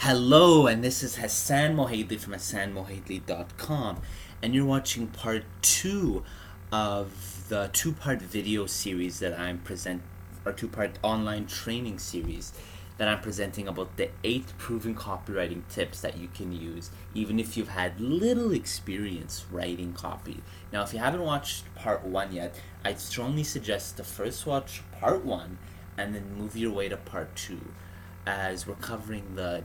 Hello, and this is Hassan Mohaidly from HassanMohaidly.com, and you're watching part two of the two-part video series that I'm or two-part online training series that I'm presenting about the 8 proven copywriting tips that you can use even if you've had little experience writing copy. Now, if you haven't watched part 1 yet, I'd strongly suggest to first watch part 1 and then move your way to part 2, as we're covering the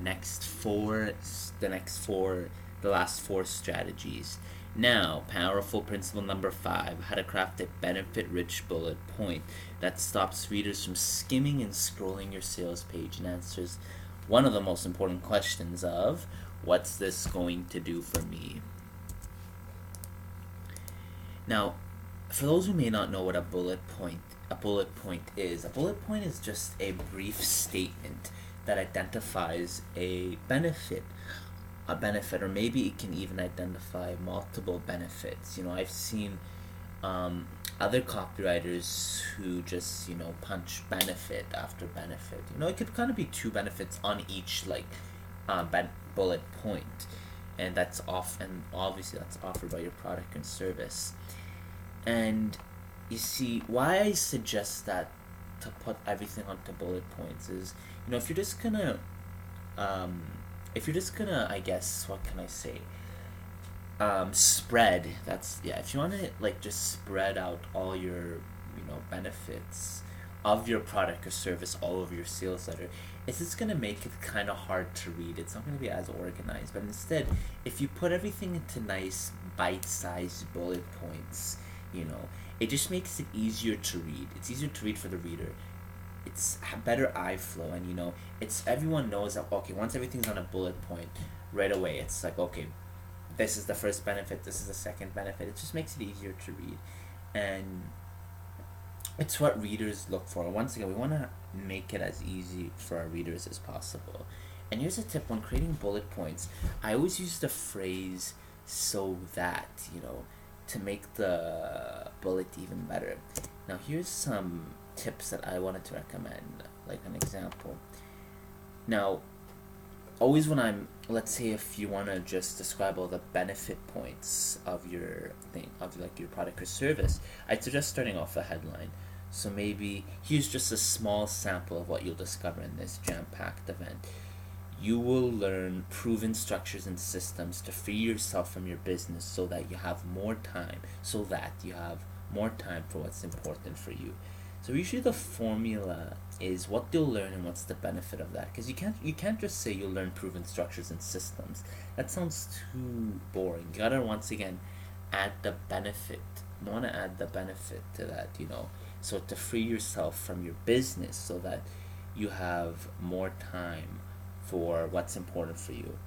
last four strategies. Now, powerful principle number 5, how to craft a benefit-rich bullet point that stops readers from skimming and scrolling your sales page and answers one of the most important questions of, what's this going to do for me? Now, for those who may not know what a bullet point is just a brief statement that identifies a benefit, or maybe it can even identify multiple benefits. I've seen other copywriters who just punch benefit after benefit. It could kind of be 2 benefits on each bullet point, and obviously that's offered by your product and service. And you see, why I suggest that to put everything onto bullet points is, if you're just gonna, I guess, what can I say? If you want to just spread out all your, benefits of your product or service all over your sales letter, it's just gonna make it kind of hard to read. It's not gonna be as organized. But instead, if you put everything into nice bite-sized bullet points, it just makes it easier to read. It's easier to read for the reader. It's better eye flow, and everyone knows that, okay, once everything's on a bullet point, right away it's like, okay, this is the first benefit, this is the second benefit. It just makes it easier to read, and it's what readers look for. Once again, we want to make it as easy for our readers as possible. And here's a tip: when creating bullet points, I always use the phrase "so that," to make the bullet even better. Now, here's some tips that I wanted to recommend, like an example. Now, always let's say if you want to just describe all the benefit points of your your product or service, I'd suggest starting off a headline. So maybe here's just a small sample of what you'll discover in this jam-packed event. You will learn proven structures and systems to free yourself from your business so that you have more time for what's important for you. So usually the formula is what they'll learn and what's the benefit of that. Because you can't just say you'll learn proven structures and systems. That sounds too boring. You gotta, once again, add the benefit. You want to add the benefit to that, So to free yourself from your business so that you have more time for what's important for you.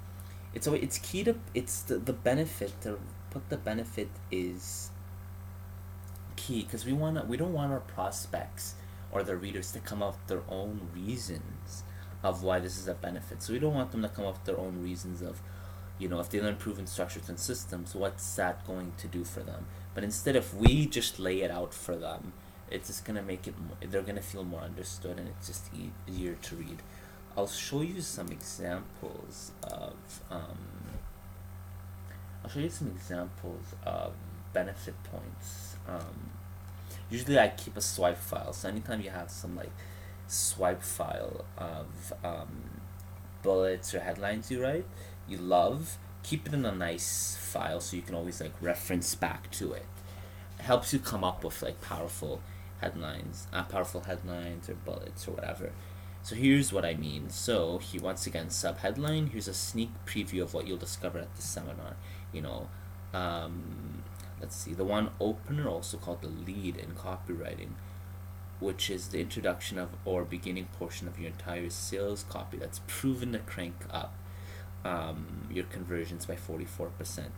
It's key to, the benefit, to put the benefit is key, because we don't want our prospects or the readers to come up with their own reasons of why this is a benefit. So we don't want them to come up with their own reasons of, if they learn proven structures and systems, what's that going to do for them? But instead, if we just lay it out for them, it's just gonna make it they're gonna feel more understood, and it's just easier to read. I'll show you some examples of benefit points. Usually I keep a swipe file, so anytime you have some swipe file of bullets or headlines you love, keep it in a nice file so you can always reference back to it. It helps you come up with powerful headlines or bullets or whatever. So here's what I mean. So once again, sub-headline, here's a sneak preview of what you'll discover at the seminar. Let's see, the one opener, also called the lead in copywriting, which is the introduction of or beginning portion of your entire sales copy that's proven to crank up your conversions by 44%.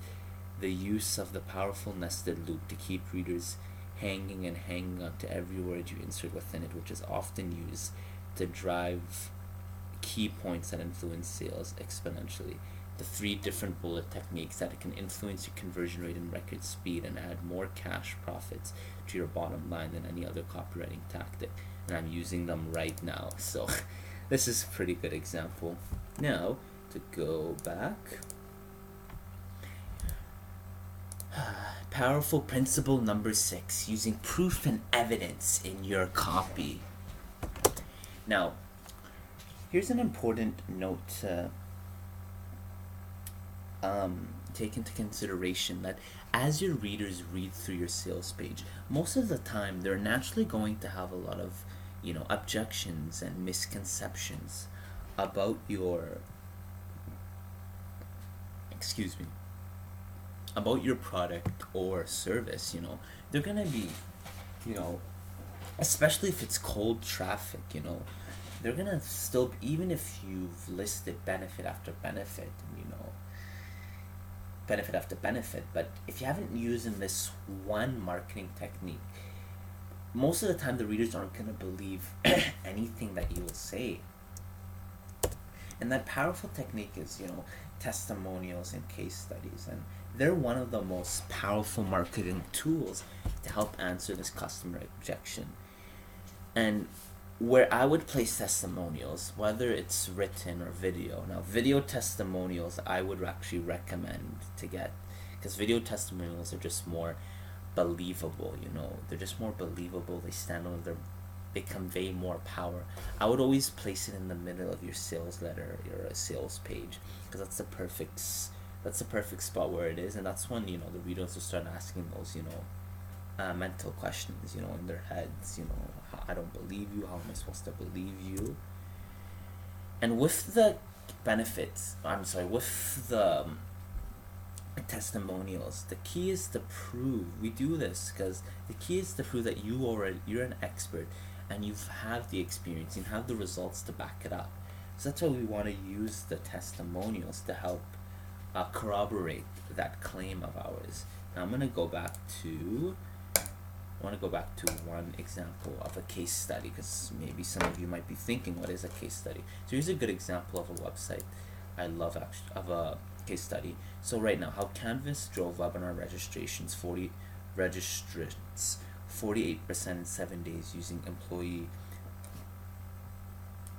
The use of the powerful nested loop to keep readers hanging on to every word you insert within it, which is often used to drive key points that influence sales exponentially. The 3 different bullet techniques that can influence your conversion rate and record speed and add more cash profits to your bottom line than any other copywriting tactic. And I'm using them right now, so this is a pretty good example. Now, to go back. Powerful principle number 6, using proof and evidence in your copy. Now, here's an important note to take into consideration, that as your readers read through your sales page, most of the time they're naturally going to have a lot of, objections and misconceptions about your, about your product or service. They're gonna be, especially if it's cold traffic, they're gonna still, even if you've listed benefit after benefit, benefit after benefit, but if you haven't used this one marketing technique, most of the time the readers aren't gonna believe anything that you will say. And that powerful technique is, testimonials and case studies, and they're one of the most powerful marketing tools to help answer this customer objection. And where I would place testimonials, whether it's written or video. Now, video testimonials I would actually recommend to get, because video testimonials are just more believable. They're just more believable. They stand on they convey more power. I would always place it in the middle of your sales letter or a sales page, because that's the perfect spot where it is, and that's when the readers will start asking those mental questions in their heads. I don't believe you, how am I supposed to believe you? And with the with the testimonials, the key is to prove, we do this because the key is to prove that you're an expert, and you have the experience, you have the results to back it up. So that's why we want to use the testimonials to help corroborate that claim of ours. Now I want to go back to one example of a case study, because maybe some of you might be thinking, what is a case study? So here's a good example of a website I love, of a case study. So right now, how Canvas drove webinar registrations 48% in 7 days using employee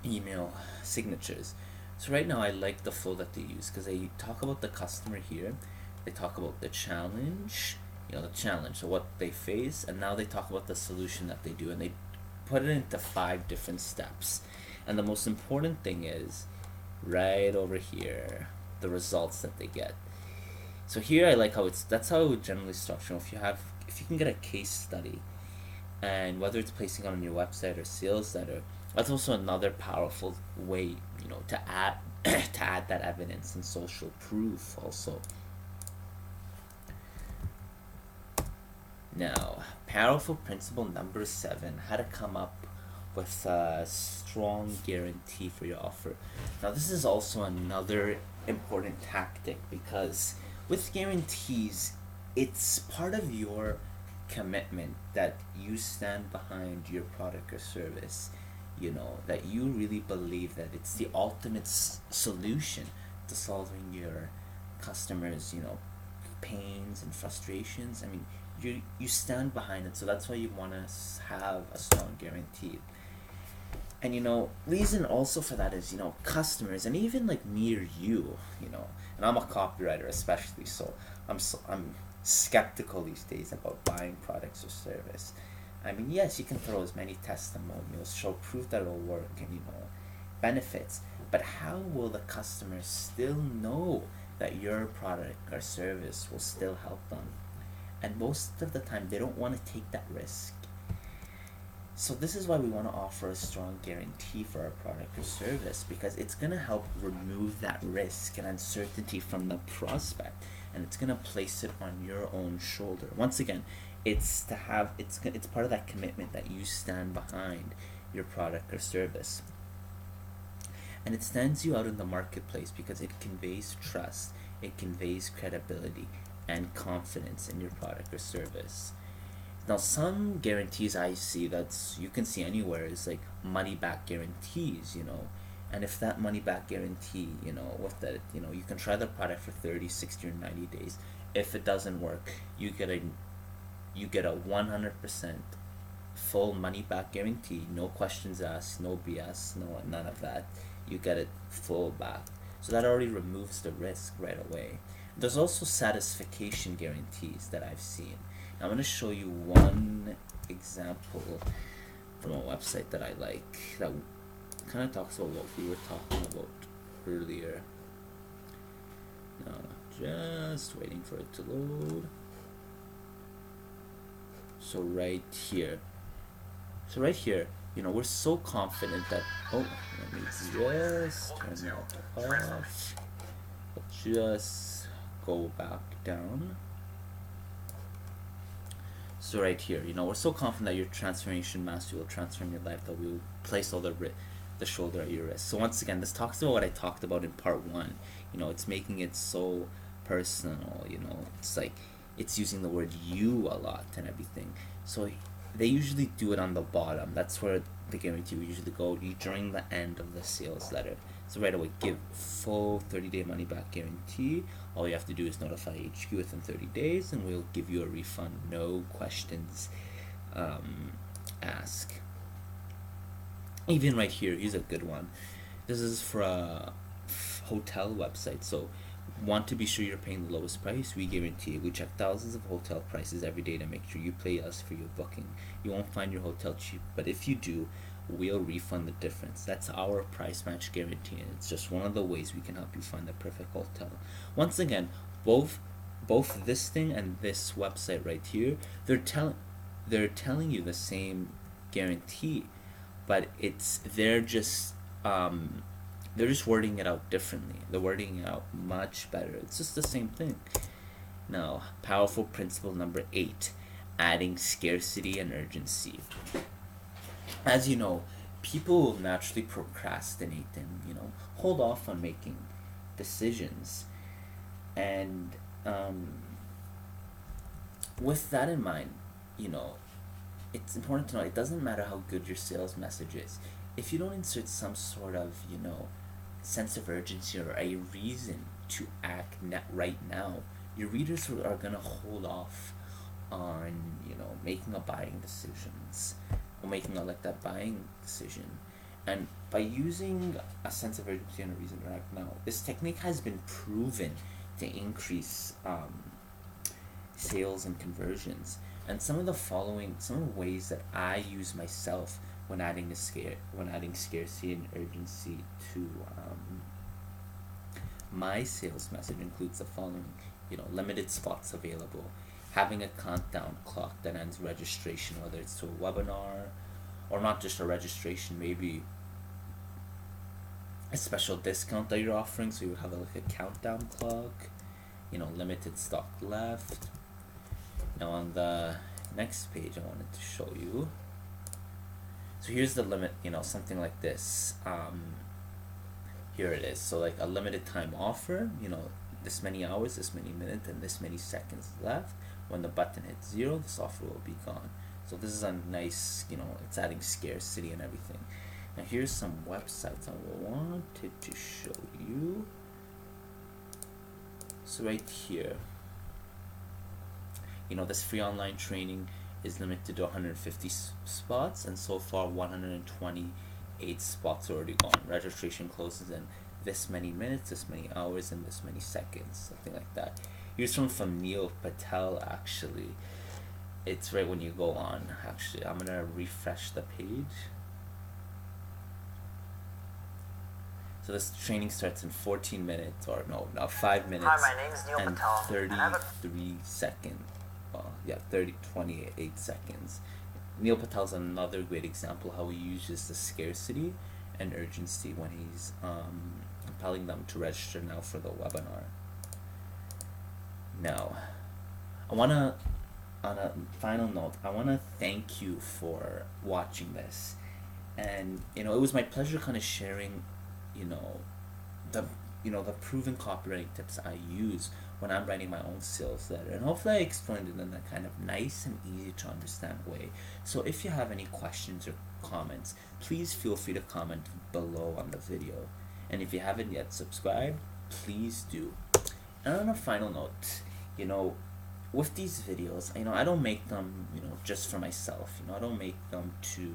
email signatures. So right now I like the flow that they use, because they talk about the customer here, they talk about the challenge, so what they face, and now they talk about the solution that they do, and they put it into 5 different steps. And the most important thing is right over here, the results that they get. So here I like that's how I would generally structure. If you can get a case study, and whether it's placing it on your website or sales letter, that's also another powerful way, to add to add that evidence and social proof also. Now, powerful principle number 7, how to come up with a strong guarantee for your offer. Now, this is also another important tactic, because with guarantees, it's part of your commitment that you stand behind your product or service, that you really believe that it's the ultimate solution to solving your customers, pains and frustrations. I mean, you stand behind it, so that's why you want to have a strong guarantee. And reason also for that is customers, and even like me or you, and I'm a copywriter especially, so I'm skeptical these days about buying products or service. I mean, yes, you can throw as many testimonials, show proof that it'll work, and benefits, but how will the customer still know that your product or service will still help them? And most of the time they don't want to take that risk. So this is why we want to offer a strong guarantee for our product or service, because it's going to help remove that risk and uncertainty from the prospect, and it's going to place it on your own shoulder. Once again, it's part of that commitment that you stand behind your product or service. And it stands you out in the marketplace because it conveys trust, it conveys credibility and confidence in your product or service. Now, some guarantees I see that's you can see anywhere is like money back guarantees, and if that money back guarantee, with that, you can try the product for 30, 60, or 90 days. If it doesn't work, you get a 100% full money back guarantee, no questions asked, no BS, none of that. You get it full back. So that already removes the risk right away. There's also satisfaction guarantees that I've seen. I'm going to show you one example from a website that I like that kind of talks about what we were talking about earlier. Now, just waiting for it to load. So right here, we're so confident that, oh, let me just turn that off. Just go back down. So right here, we're so confident that your transformation mastery will transform your life, that we will place all the shoulder at your wrist. So once again, this talks about what I talked about in part 1. It's making it so personal. It's like it's using the word you a lot and everything. So they usually do it on the bottom. That's where the guarantee will usually go during the end of the sales letter. So right away, give full 30-day money-back guarantee. All you have to do is notify HQ within 30 days, and we'll give you a refund. No questions asked. Even right here, here's a good one. This is for a hotel website. So, want to be sure you're paying the lowest price? We guarantee. We check thousands of hotel prices every day to make sure you pay us for your booking. You won't find your hotel cheap, but if you do, we'll refund the difference. That's our price match guarantee, and it's just one of the ways we can help you find the perfect hotel. Once again, both this thing and this website right here, they're telling you the same guarantee, but they're just wording it out differently. They're wording it out much better. It's just the same thing. Now, powerful principle number 8, adding scarcity and urgency. As you know, people will naturally procrastinate and hold off on making decisions. And with that in mind, it's important to know it doesn't matter how good your sales message is. If you don't insert some sort of sense of urgency or a reason to act right now, your readers are gonna hold off on making a buying decisions or making that buying decision. And by using a sense of urgency and a reason to act now, this technique has been proven to increase sales and conversions. And some of the ways that I use myself when adding scarcity and urgency to my sales message includes the following: limited spots available, having a countdown clock that ends registration, whether it's to a webinar or not just a registration, maybe a special discount that you're offering, so you would have a countdown clock, limited stock left. Now on the next page I wanted to show you, so here's the limit, something like this. Here it is. So like a limited time offer, this many hours, this many minutes, and this many seconds left. When the button hits 0, this offer will be gone. So this is a nice, it's adding scarcity and everything. Now here's some websites I wanted to show you. So right here, this free online training is limited to 150 spots, and so far 128 spots are already gone. Registration closes in this many minutes, this many hours, and this many seconds, something like that. Here's one from Neil Patel, actually. It's right when you go on. Actually, I'm gonna refresh the page. So this training starts in 14 minutes, or no, 5 minutes. Hi, my name is Neil and Patel, 33 seconds. Well, yeah, 28 seconds. Neil Patel's another great example how he uses the scarcity and urgency when he's compelling them to register now for the webinar. Now, on a final note, I want to thank you for watching this. And, it was my pleasure kind of sharing, the proven copywriting tips I use when I'm writing my own sales letter. And hopefully I explained it in a kind of nice and easy to understand way. So if you have any questions or comments, please feel free to comment below on the video. And if you haven't yet subscribed, please do. And on a final note, with these videos, I don't make them, just for myself. I don't make them to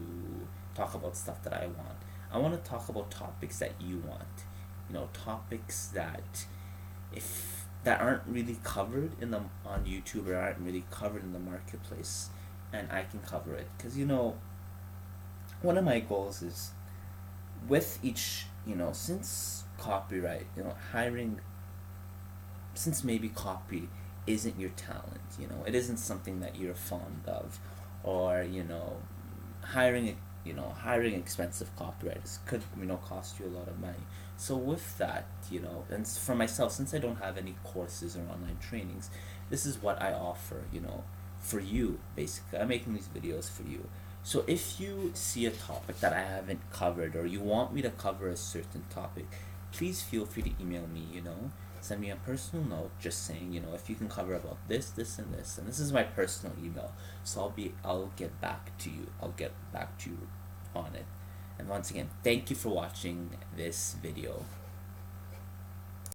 talk about stuff that I want. I want to talk about topics that you want. topics that if that aren't really covered in the on YouTube or aren't really covered in the marketplace, and I can cover it. Because one of my goals is with each, since copyright, hiring, since maybe copy isn't your talent, it isn't something that you're fond of, or hiring expensive copywriters could cost you a lot of money. So with that, and for myself, since I don't have any courses or online trainings, this is what I offer, for you. Basically, I'm making these videos for you. So if you see a topic that I haven't covered, or you want me to cover a certain topic, please feel free to email me, send me a personal note just saying, if you can cover about this, this, and this. And this is my personal email. So I'll get back to you. I'll get back to you on it. And once again, thank you for watching this video.